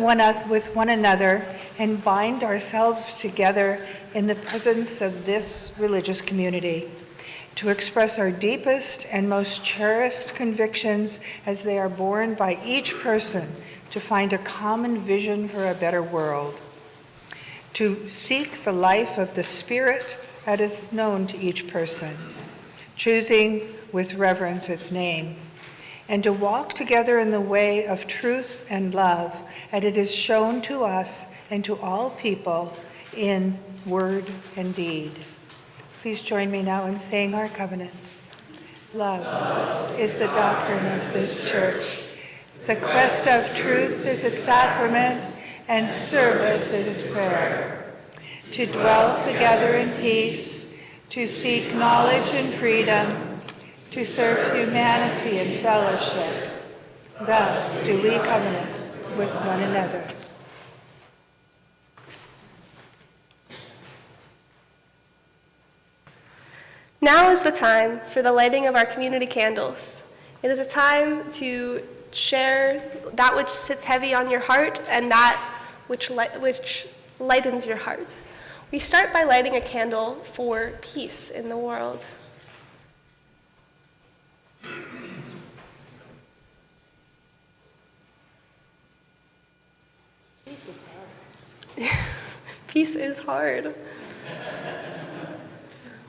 with one another and bind ourselves together in the presence of this religious community, to express our deepest and most cherished convictions as they are borne by each person, to find a common vision for a better world, to seek the life of the Spirit that is known to each person, choosing with reverence its name, and to walk together in the way of truth and love, as it is shown to us and to all people in word and deed. Please join me now in saying our covenant. Love is the doctrine of this church. The quest of truth is its sacrament, and service is its prayer. To dwell together in peace, to seek knowledge and freedom, to serve humanity in fellowship. Thus do we covenant with one another. Now is the time for the lighting of our community candles. It is a time to share that which sits heavy on your heart and that which lightens your heart. We start by lighting a candle for peace in the world. Peace is hard. Peace is hard.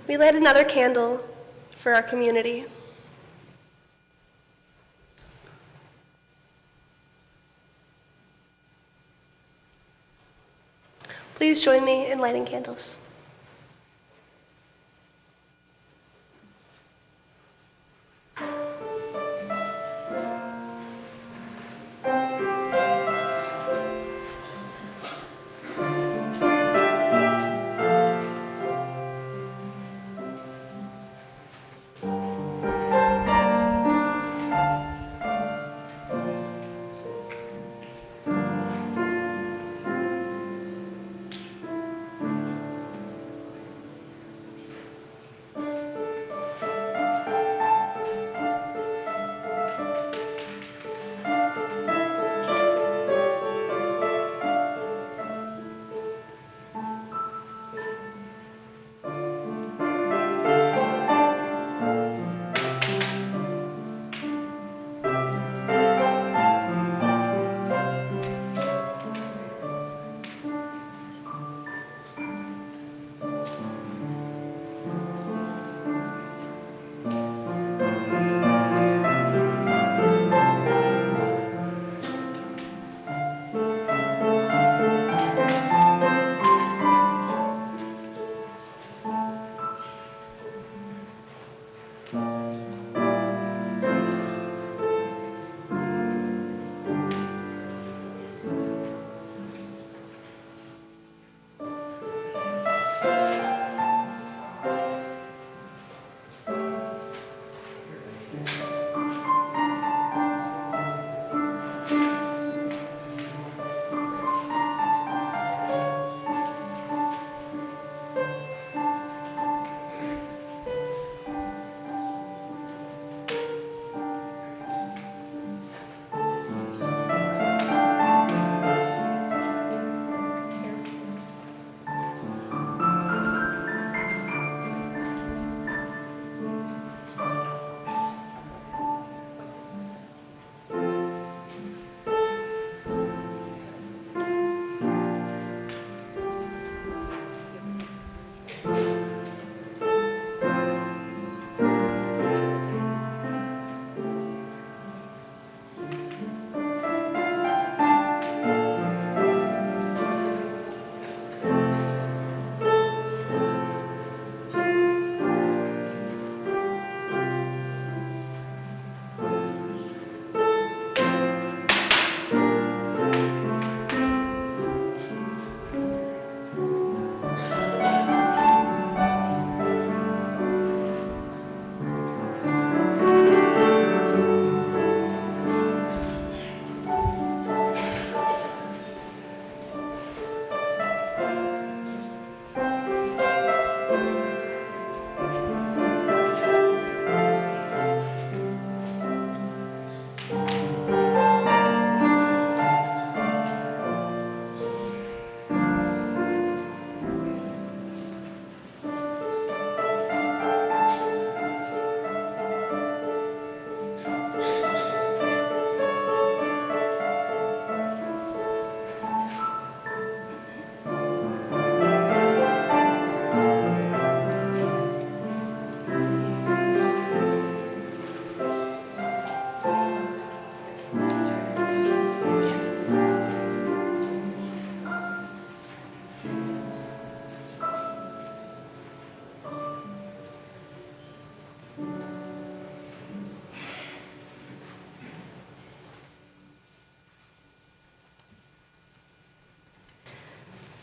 We light another candle for our community. Please join me in lighting candles.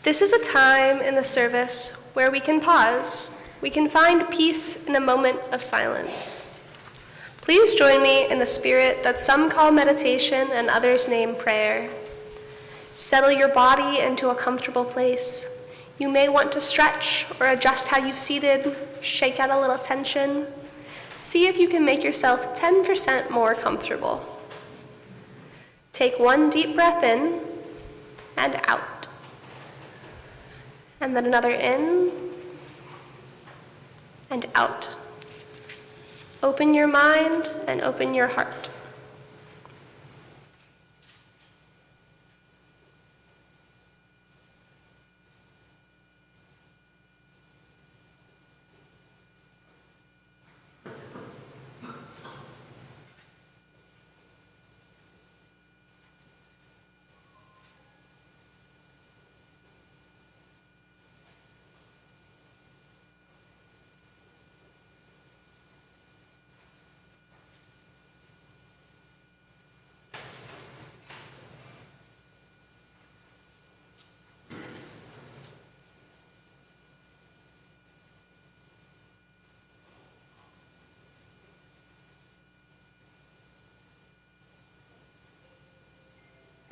This is a time in the service where we can pause. We can find peace in a moment of silence. Please join me in the spirit that some call meditation and others name prayer. Settle your body into a comfortable place. You may want to stretch or adjust how you've seated, shake out a little tension. See if you can make yourself 10% more comfortable. Take one deep breath in and out. And then another in and out. Open your mind and open your heart.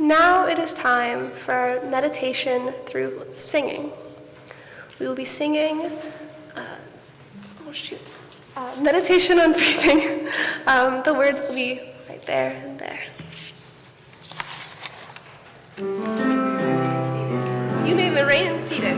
Now it is time for our meditation through singing. We will be singing, meditation on breathing. The words will be right there and there. You may remain seated.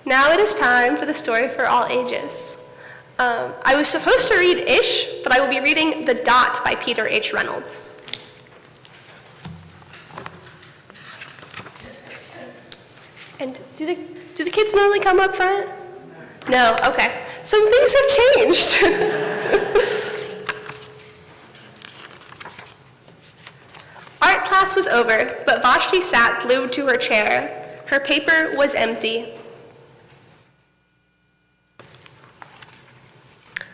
Now it is time for the story for all ages. I was supposed to read Ish, but I will be reading The Dot by Peter H. Reynolds. And do the kids normally come up front? No, okay. Some things have changed. Art class was over, but Vashti sat glued to her chair. Her paper was empty.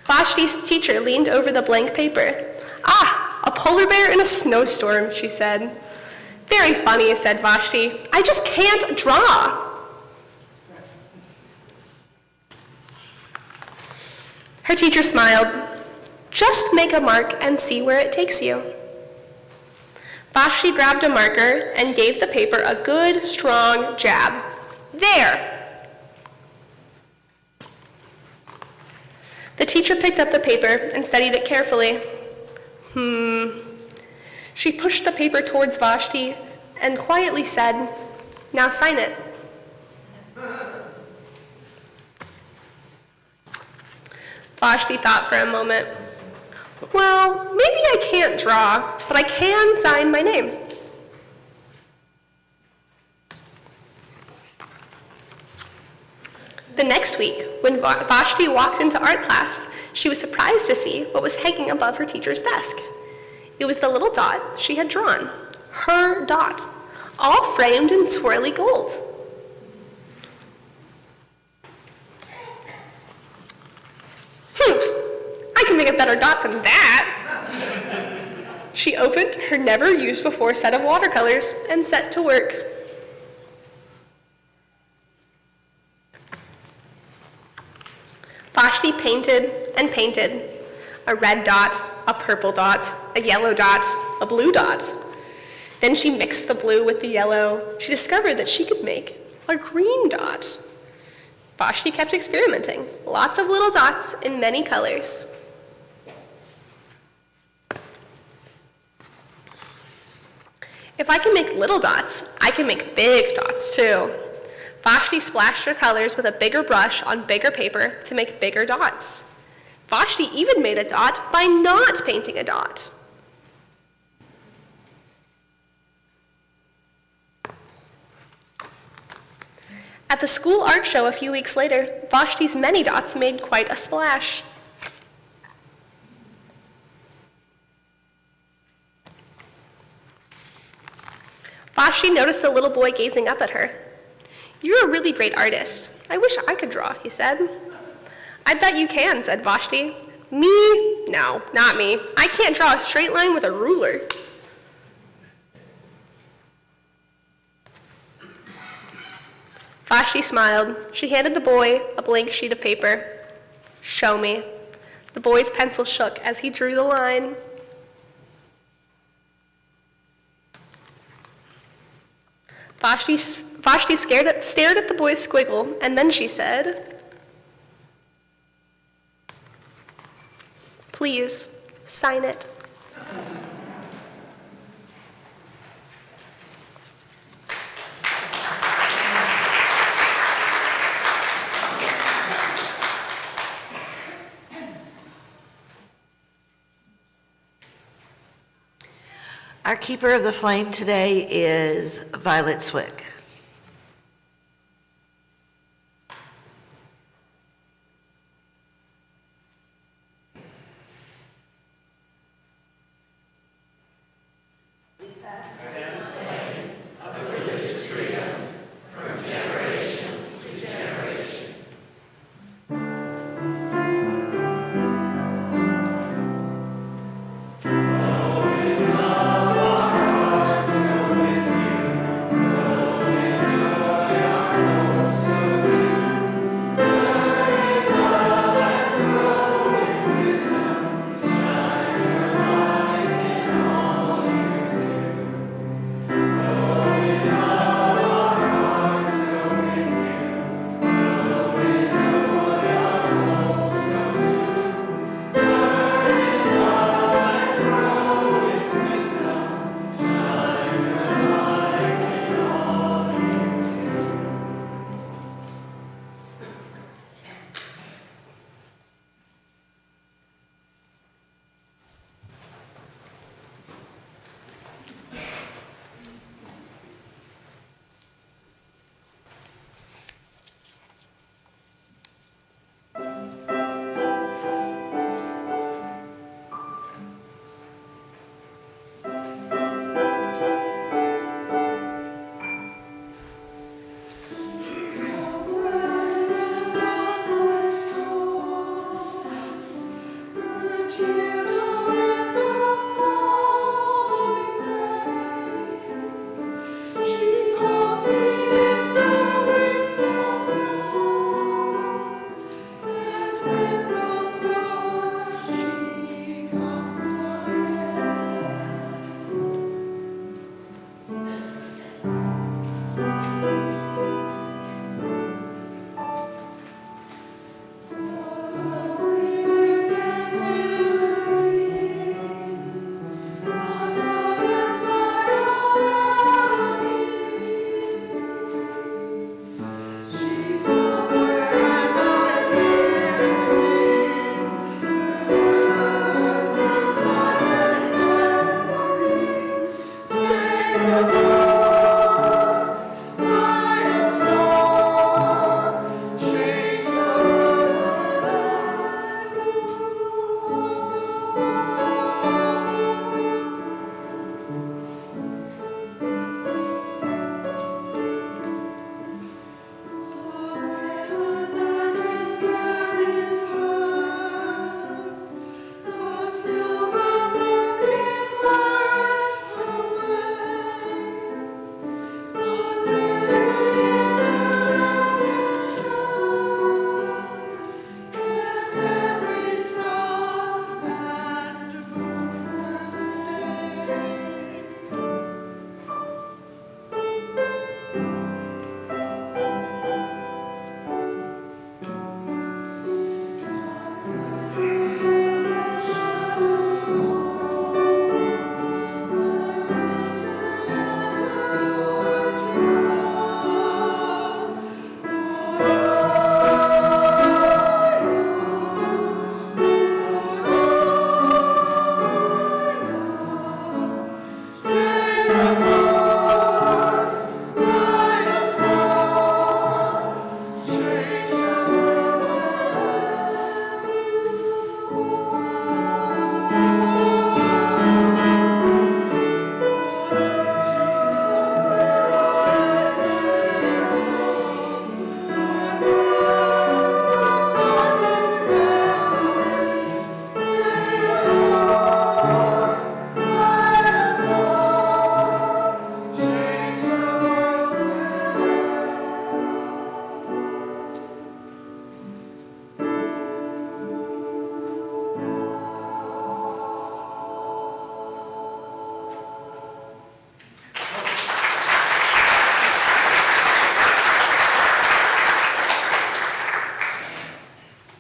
Vashti's teacher leaned over the blank paper. "Ah, a polar bear in a snowstorm," she said. "Very funny," said Vashti. "I just can't draw." Her teacher smiled. "Just make a mark and see where it takes you." Vashti grabbed a marker and gave the paper a good, strong jab. "There!" The teacher picked up the paper and studied it carefully. She pushed the paper towards Vashti and quietly said, "Now sign it." Vashti thought for a moment. "Well, maybe I can't draw, but I can sign my name." The next week, when Vashti walked into art class, she was surprised to see what was hanging above her teacher's desk. It was the little dot she had drawn, her dot, all framed in swirly gold. I can make a better dot than that. She opened her never-used-before set of watercolors and set to work. Vashti painted and painted. A red dot, a purple dot, a yellow dot, a blue dot. Then she mixed the blue with the yellow. She discovered that she could make a green dot. Vashti kept experimenting. Lots of little dots in many colors. If I can make little dots, I can make big dots too. Vashti splashed her colors with a bigger brush on bigger paper to make bigger dots. Vashti even made a dot by not painting a dot. At the school art show a few weeks later, Vashti's many dots made quite a splash. Vashti noticed a little boy gazing up at her. "You're a really great artist. I wish I could draw," he said. "I bet you can," said Vashti. "Me? No, not me. I can't draw a straight line with a ruler." Vashti smiled. She handed the boy a blank sheet of paper. "Show me." The boy's pencil shook as he drew the line. Vashti stared at the boy's squiggle, and then she said, "Please, sign it." Our keeper of the flame today is Violet Swick.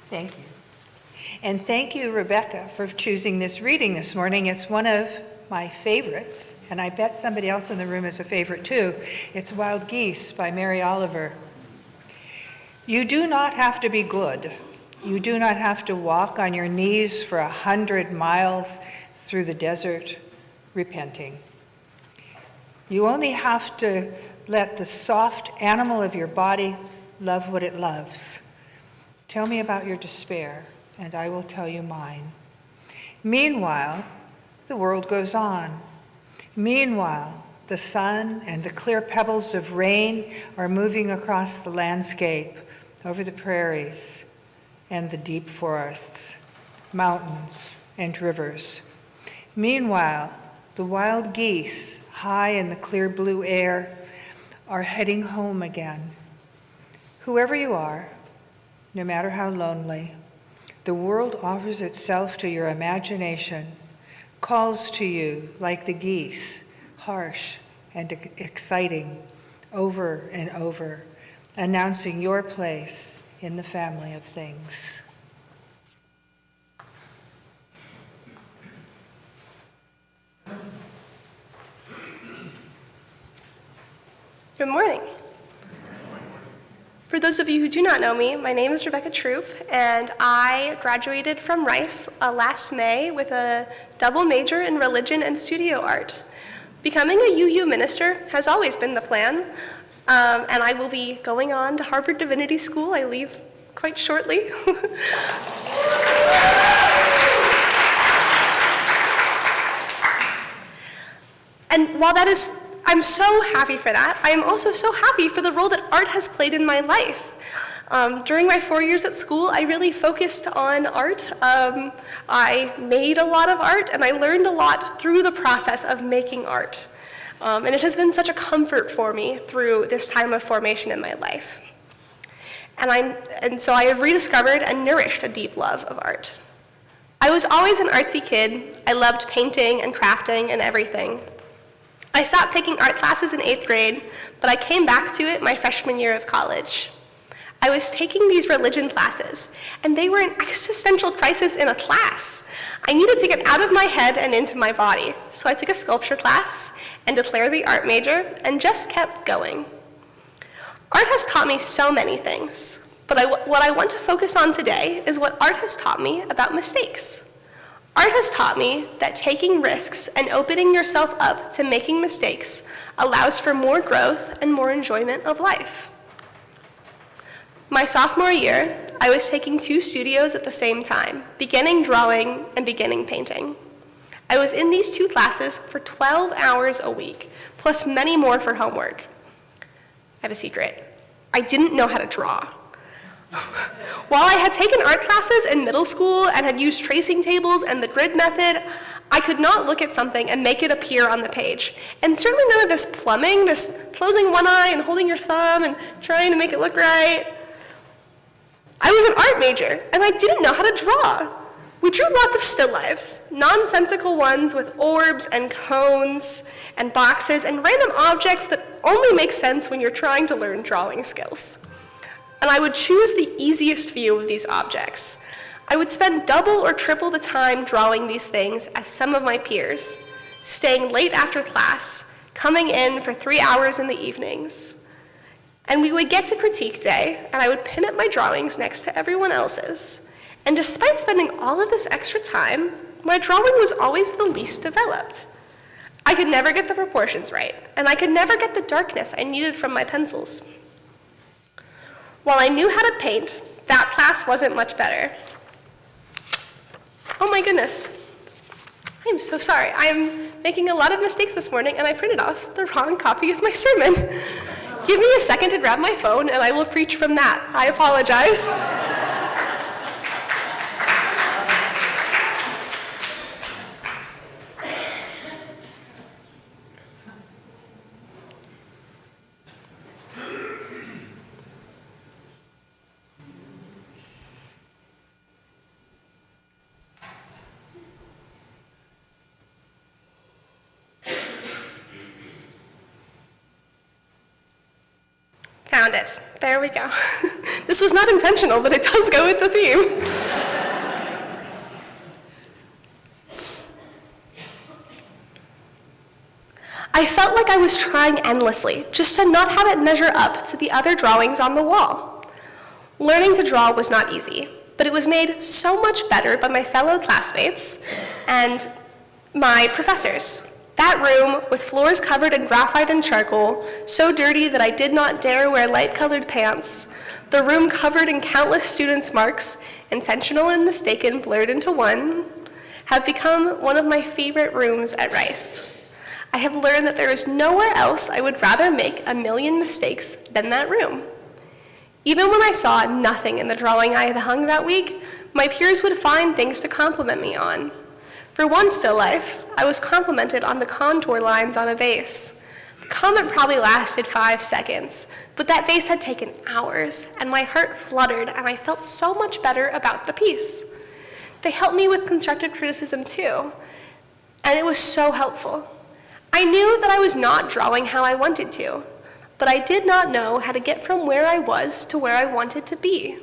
Thank you. And thank you, Rebecca, for choosing this reading this morning. It's one of my favorites, and I bet somebody else in the room is a favorite too. It's Wild Geese by Mary Oliver. You do not have to be good. You do not have to walk on your knees for 100 miles through the desert repenting. You only have to let the soft animal of your body love what it loves. Tell me about your despair, and I will tell you mine. Meanwhile, the world goes on. Meanwhile, the sun and the clear pebbles of rain are moving across the landscape, over the prairies and the deep forests, mountains and rivers. Meanwhile, the wild geese, high in the clear blue air, are heading home again. Whoever you are, no matter how lonely, the world offers itself to your imagination, calls to you like the geese, harsh and exciting, over and over, announcing your place in the family of things. Good morning. For those of you who do not know me, my name is Rebecca Throop, and I graduated from Rice last May with a double major in religion and studio art. Becoming a UU minister has always been the plan, and I will be going on to Harvard Divinity School. I leave quite shortly. And while that is, I'm so happy for that, I am also so happy for the role that art has played in my life. During my 4 years at school, I really focused on art. I made a lot of art, and I learned a lot through the process of making art. And it has been such a comfort for me through this time of formation in my life. And so I have rediscovered and nourished a deep love of art. I was always an artsy kid. I loved painting and crafting and everything. I stopped taking art classes in 8th grade, but I came back to it my freshman year of college. I was taking these religion classes, and they were an existential crisis in a class. I needed to get out of my head and into my body, so I took a sculpture class and declared the art major and just kept going. Art has taught me so many things, but what I want to focus on today is what art has taught me about mistakes. Art has taught me that taking risks and opening yourself up to making mistakes allows for more growth and more enjoyment of life. My sophomore year, I was taking 2 studios at the same time, beginning drawing and beginning painting. I was in these 2 classes for 12 hours a week, plus many more for homework. I have a secret. I didn't know how to draw. While I had taken art classes in middle school and had used tracing tables and the grid method, I could not look at something and make it appear on the page. And certainly none of this plumbing, this closing one eye and holding your thumb and trying to make it look right. I was an art major, and I didn't know how to draw. We drew lots of still lifes, nonsensical ones with orbs and cones and boxes and random objects that only make sense when you're trying to learn drawing skills. And I would choose the easiest view of these objects. I would spend double or triple the time drawing these things as some of my peers, staying late after class, coming in for 3 hours in the evenings. And we would get to critique day, and I would pin up my drawings next to everyone else's. And despite spending all of this extra time, my drawing was always the least developed. I could never get the proportions right, and I could never get the darkness I needed from my pencils. While I knew how to paint, that class wasn't much better. Oh my goodness. I am so sorry. I am making a lot of mistakes this morning, and I printed off the wrong copy of my sermon. Give me a second to grab my phone, and I will preach from that. I apologize. Found it. There we go. This was not intentional, but it does go with the theme. I felt like I was trying endlessly just to not have it measure up to the other drawings on the wall. Learning to draw was not easy, but it was made so much better by my fellow classmates and my professors. That room, with floors covered in graphite and charcoal, so dirty that I did not dare wear light-colored pants, the room covered in countless students' marks, intentional and mistaken blurred into one, have become one of my favorite rooms at Rice. I have learned that there is nowhere else I would rather make a million mistakes than that room. Even when I saw nothing in the drawing I had hung that week, my peers would find things to compliment me on. For one still life, I was complimented on the contour lines on a vase. The comment probably lasted 5 seconds, but that vase had taken hours, and my heart fluttered, and I felt so much better about the piece. They helped me with constructive criticism too, and it was so helpful. I knew that I was not drawing how I wanted to, but I did not know how to get from where I was to where I wanted to be.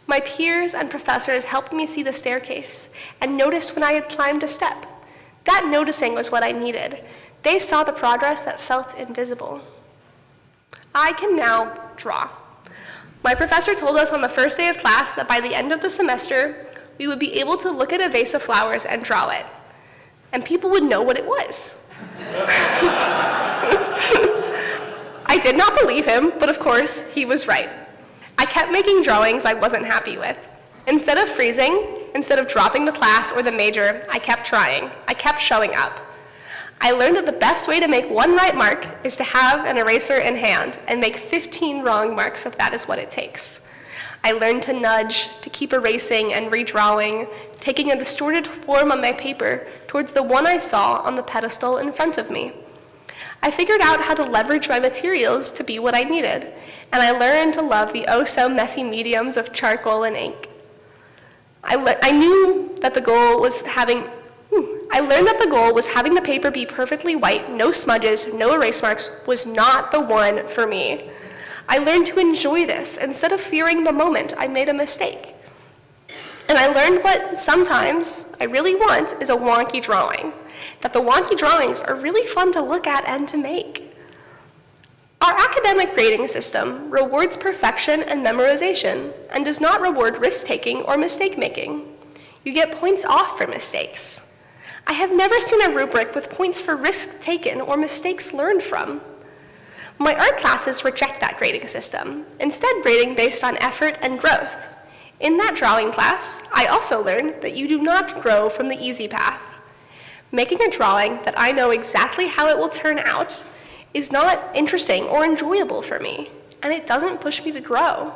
My peers and professors helped me see the staircase and noticed when I had climbed a step. That noticing was what I needed. They saw the progress that felt invisible. I can now draw. My professor told us on the first day of class that by the end of the semester, we would be able to look at a vase of flowers and draw it, and people would know what it was. I did not believe him, but of course, he was right. I kept making drawings I wasn't happy with. Instead of freezing, instead of dropping the class or the major, I kept trying. I kept showing up. I learned that the best way to make one right mark is to have an eraser in hand and make 15 wrong marks if that is what it takes. I learned to nudge, to keep erasing and redrawing, taking a distorted form on my paper towards the one I saw on the pedestal in front of me. I figured out how to leverage my materials to be what I needed, and I learned to love the oh-so-messy mediums of charcoal and ink. I learned that the goal was having the paper be perfectly white, no smudges, no erase marks, was not the one for me. I learned to enjoy this instead of fearing the moment I made a mistake. And I learned what sometimes I really want is a wonky drawing, that the wonky drawings are really fun to look at and to make. Our academic grading system rewards perfection and memorization and does not reward risk-taking or mistake-making. You get points off for mistakes. I have never seen a rubric with points for risk taken or mistakes learned from. My art classes reject that grading system, instead grading based on effort and growth. In that drawing class, I also learned that you do not grow from the easy path. Making a drawing that I know exactly how it will turn out is not interesting or enjoyable for me, and it doesn't push me to grow.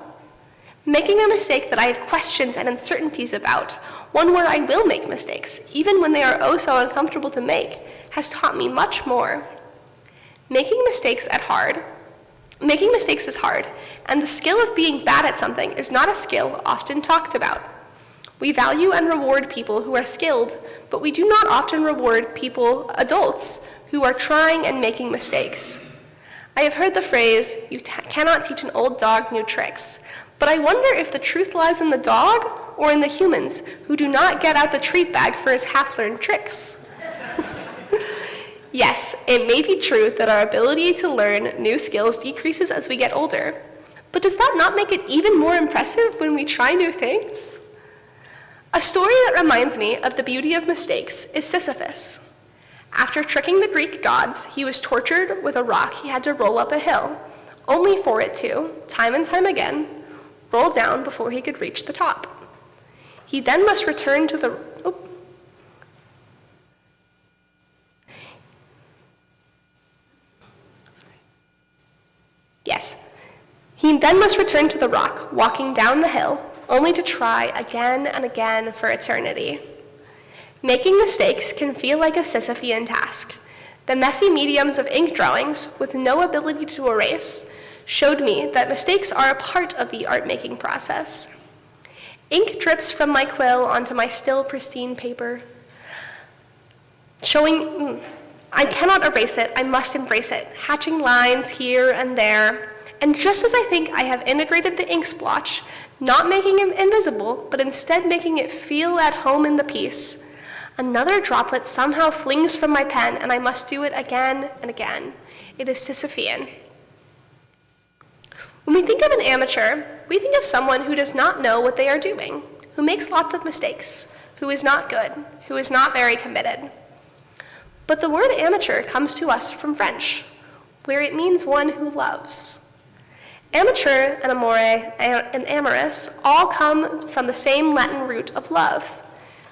Making a mistake that I have questions and uncertainties about, one where I will make mistakes, even when they are oh so uncomfortable to make, has taught me much more. Making mistakes is hard, and the skill of being bad at something is not a skill often talked about. We value and reward people who are skilled, but we do not often reward people, adults, who are trying and making mistakes. I have heard the phrase, you cannot teach an old dog new tricks, but I wonder if the truth lies in the dog or in the humans who do not get out the treat bag for his half-learned tricks. Yes, it may be true that our ability to learn new skills decreases as we get older, but does that not make it even more impressive when we try new things? A story that reminds me of the beauty of mistakes is Sisyphus. After tricking the Greek gods, he was tortured with a rock he had to roll up a hill, only for it to, time and time again, roll down before he could reach the top. He then must return to the... He then must return to the rock, walking down the hill, only to try again and again for eternity. Making mistakes can feel like a Sisyphean task. The messy mediums of ink drawings, with no ability to erase, showed me that mistakes are a part of the art-making process. Ink drips from my quill onto my still pristine paper, showing I cannot erase it, I must embrace it, hatching lines here and there. And just as I think I have integrated the ink splotch, not making it invisible, but instead making it feel at home in the piece, another droplet somehow flings from my pen, and I must do it again and again. It is Sisyphean. When we think of an amateur, we think of someone who does not know what they are doing, who makes lots of mistakes, who is not good, who is not very committed. But the word amateur comes to us from French, where it means one who loves. Amateur and amore and amorous all come from the same Latin root of love.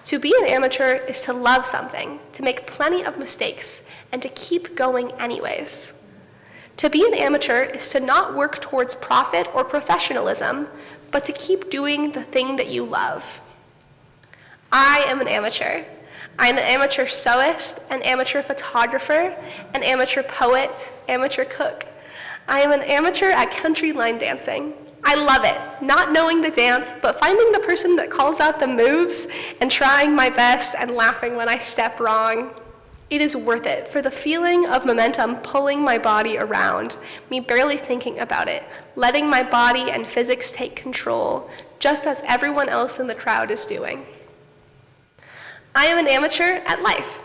To be an amateur is to love something, to make plenty of mistakes, and to keep going anyways. To be an amateur is to not work towards profit or professionalism, but to keep doing the thing that you love. I am an amateur. I am an amateur sewist, an amateur photographer, an amateur poet, amateur cook. I am an amateur at country line dancing. I love it, not knowing the dance, but finding the person that calls out the moves and trying my best and laughing when I step wrong. It is worth it for the feeling of momentum pulling my body around, me barely thinking about it, letting my body and physics take control, just as everyone else in the crowd is doing. I am an amateur at life.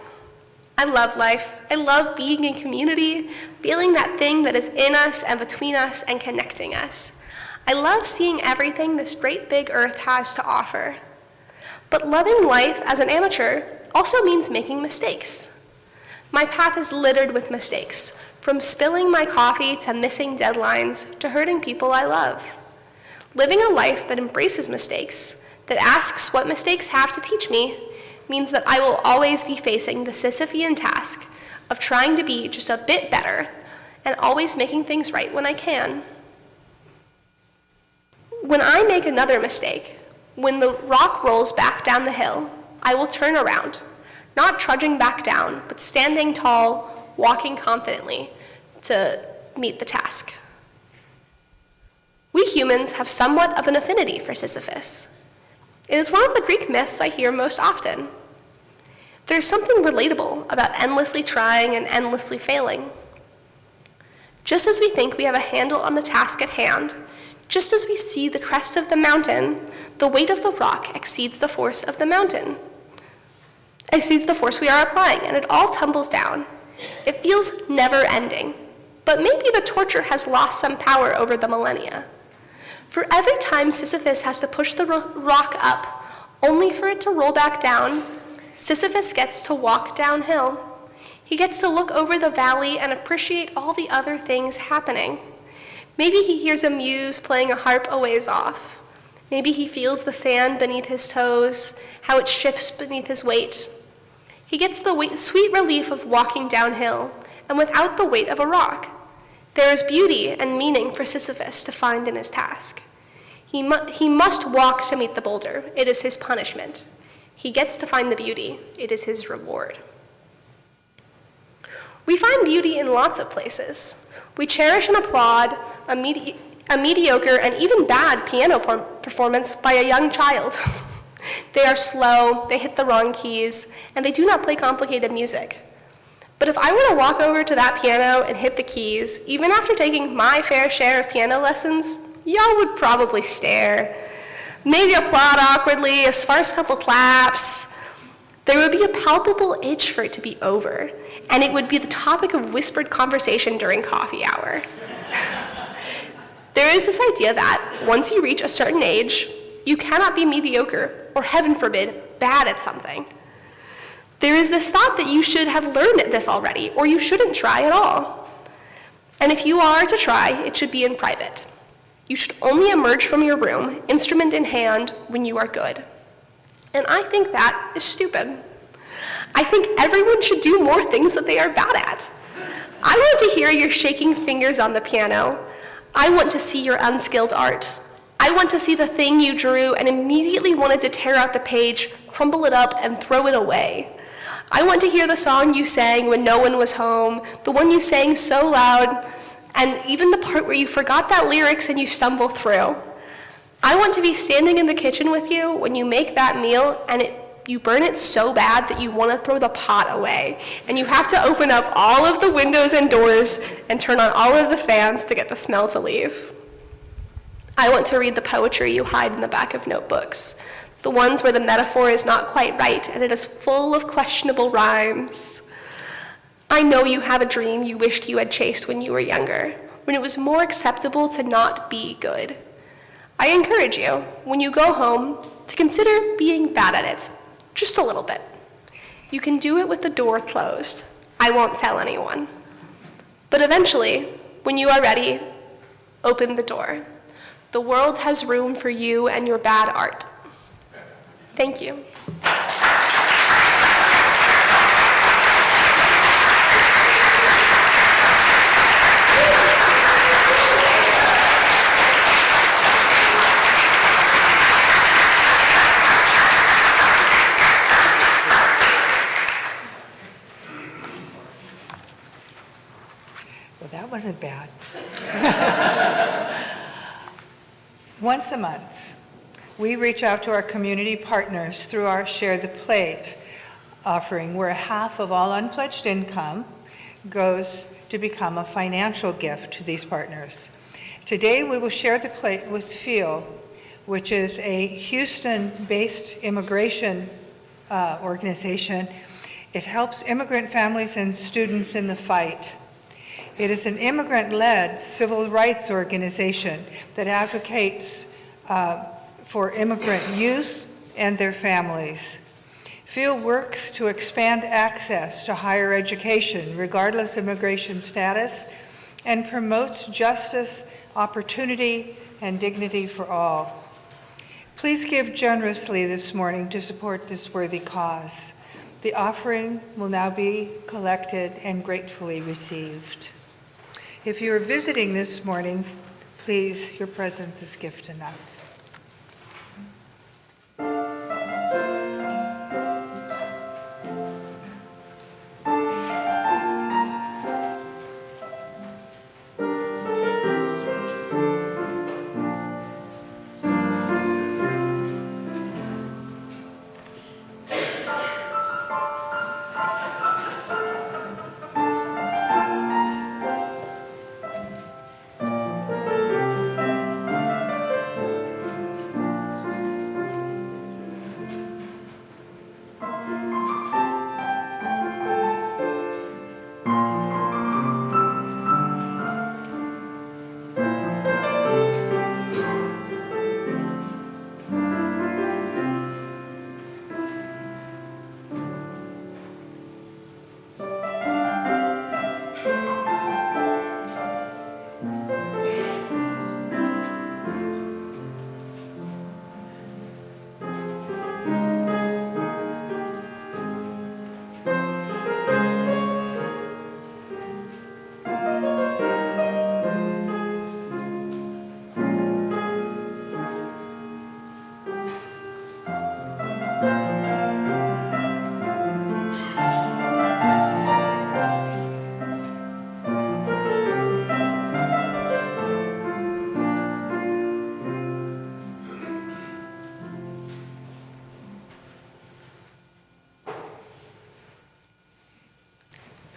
I love life. I love being in community, feeling that thing that is in us and between us and connecting us. I love seeing everything this great big earth has to offer. But loving life as an amateur also means making mistakes. My path is littered with mistakes, from spilling my coffee to missing deadlines to hurting people I love. Living a life that embraces mistakes, that asks what mistakes have to teach me, means that I will always be facing the Sisyphean task of trying to be just a bit better and always making things right when I can. When I make another mistake, when the rock rolls back down the hill, I will turn around, not trudging back down, but standing tall, walking confidently to meet the task. We humans have somewhat of an affinity for Sisyphus. It is one of the Greek myths I hear most often. There's something relatable about endlessly trying and endlessly failing. Just as we think we have a handle on the task at hand, just as we see the crest of the mountain, the weight of the rock exceeds the force of the mountain, exceeds the force we are applying, and it all tumbles down. It feels never-ending, but maybe the torture has lost some power over the millennia. For every time Sisyphus has to push the rock up, only for it to roll back down, Sisyphus gets to walk downhill. He gets to look over the valley and appreciate all the other things happening. Maybe he hears a muse playing a harp a ways off. Maybe he feels the sand beneath his toes, how it shifts beneath his weight. He gets the sweet relief of walking downhill, and without the weight of a rock. There is beauty and meaning for Sisyphus to find in his task. He must walk to meet the boulder. It is his punishment. He gets to find the beauty. It is his reward. We find beauty in lots of places. We cherish and applaud a mediocre and even bad piano performance by a young child. They are slow, they hit the wrong keys, and they do not play complicated music. But if I were to walk over to that piano and hit the keys, even after taking my fair share of piano lessons, y'all would probably stare. Maybe applaud awkwardly, a sparse couple claps. There would be a palpable itch for it to be over, and it would be the topic of whispered conversation during coffee hour. There is this idea that once you reach a certain age, you cannot be mediocre, or heaven forbid, bad at something. There is this thought that you should have learned this already, or you shouldn't try at all. And if you are to try, it should be in private. You should only emerge from your room, instrument in hand, when you are good. And I think that is stupid. I think everyone should do more things that they are bad at. I want to hear your shaking fingers on the piano. I want to see your unskilled art. I want to see the thing you drew and immediately wanted to tear out the page, crumble it up, and throw it away. I want to hear the song you sang when no one was home, the one you sang so loud, and even the part where you forgot that lyrics and you stumble through. I want to be standing in the kitchen with you when you make that meal and you burn it so bad that you want to throw the pot away, and you have to open up all of the windows and doors and turn on all of the fans to get the smell to leave. I want to read the poetry you hide in the back of notebooks, the ones where the metaphor is not quite right and it is full of questionable rhymes. I know you have a dream you wished you had chased when you were younger, when it was more acceptable to not be good. I encourage you, when you go home, to consider being bad at it, just a little bit. You can do it with the door closed. I won't tell anyone. But eventually, when you are ready, open the door. The world has room for you and your bad art. Thank you. Well, that wasn't bad. Once a month, we reach out to our community partners through our Share the Plate offering, where half of all unpledged income goes to become a financial gift to these partners. Today, we will share the plate with FEEL, which is a Houston-based immigration organization. It helps immigrant families and students in the fight. It is an immigrant-led civil rights organization that advocates for immigrant youth and their families. FEEL works to expand access to higher education, regardless of immigration status, and promotes justice, opportunity, and dignity for all. Please give generously this morning to support this worthy cause. The offering will now be collected and gratefully received. If you are visiting this morning, please, your presence is gift enough.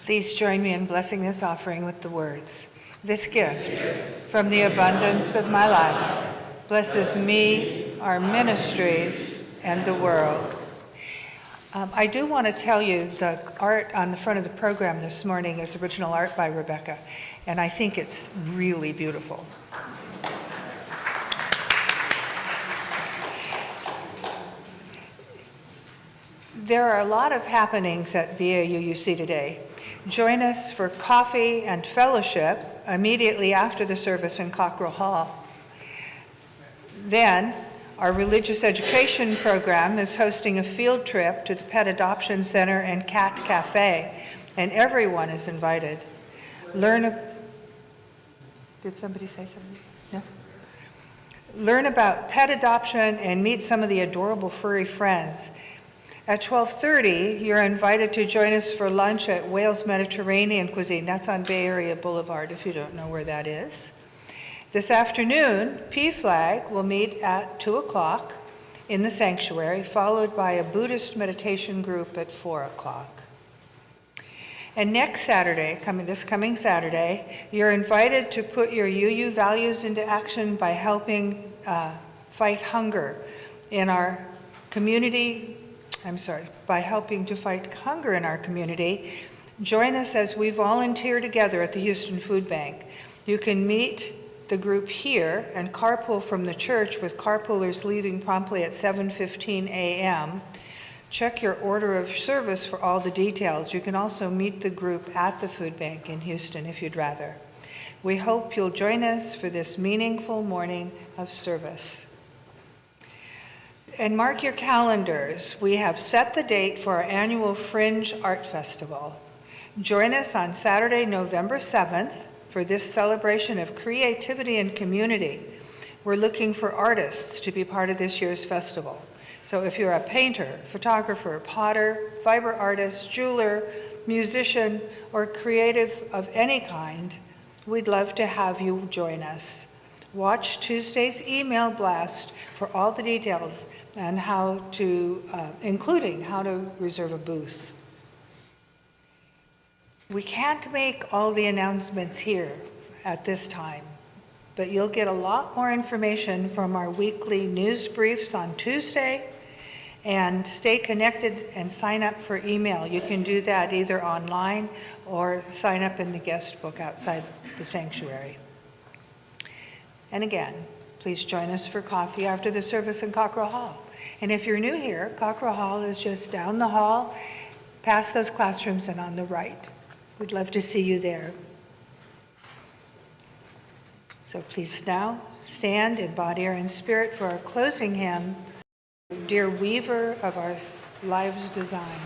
Please join me in blessing this offering with the words. This gift from the abundance of my life blesses me, our ministries, and the world. I do want to tell you the art on the front of the program this morning is original art by Rebecca, and I think it's really beautiful. There are a lot of happenings at BAUUC today. Join us for coffee and fellowship immediately after the service in Cockrell Hall. Then, our religious education program is hosting a field trip to the Pet Adoption Center and Cat Cafe, and everyone is invited. Did somebody say something? No? Learn about pet adoption and meet some of the adorable furry friends. At 12:30, you're invited to join us for lunch at Wales Mediterranean Cuisine. That's on Bay Area Boulevard, if you don't know where that is. This afternoon, PFLAG will meet at 2 o'clock in the sanctuary, followed by a Buddhist meditation group at 4 o'clock. And next Saturday, this coming Saturday, you're invited to put your UU values into action by helping fight hunger in our community. By helping to fight hunger in our community. Join us as we volunteer together at the Houston Food Bank. You can meet the group here and carpool from the church, with carpoolers leaving promptly at 7:15 a.m. Check your order of service for all the details. You can also meet the group at the food bank in Houston if you'd rather. We hope you'll join us for this meaningful morning of service. And mark your calendars. We have set the date for our annual Fringe Art Festival. Join us on Saturday, November 7th for this celebration of creativity and community. We're looking for artists to be part of this year's festival. So if you're a painter, photographer, potter, fiber artist, jeweler, musician, or creative of any kind, we'd love to have you join us. Watch Tuesday's email blast for all the details and how to, including how to reserve a booth. We can't make all the announcements here at this time, but you'll get a lot more information from our weekly news briefs on Tuesday, and stay connected and sign up for email. You can do that either online or sign up in the guest book outside the sanctuary. And again, please join us for coffee after the service in Cockrell Hall. And if you're new here, Cockrell Hall is just down the hall, past those classrooms and on the right. We'd love to see you there. So please now stand in body or in spirit for our closing hymn, Dear Weaver of Our Lives' Design.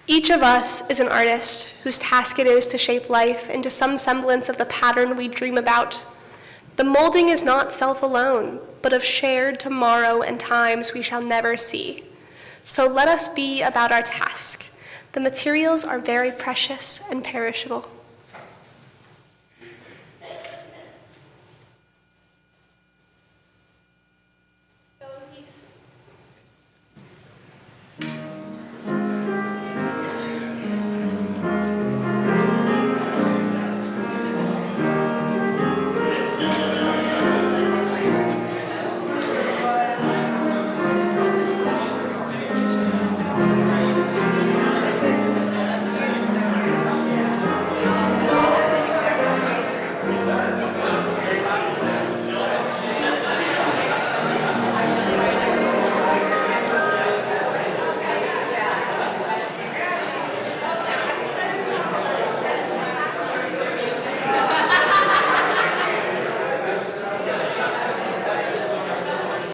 Each of us is an artist whose task it is to shape life into some semblance of the pattern we dream about. The molding is not self alone, but of shared tomorrow and times we shall never see. So let us be about our task. The materials are very precious and perishable.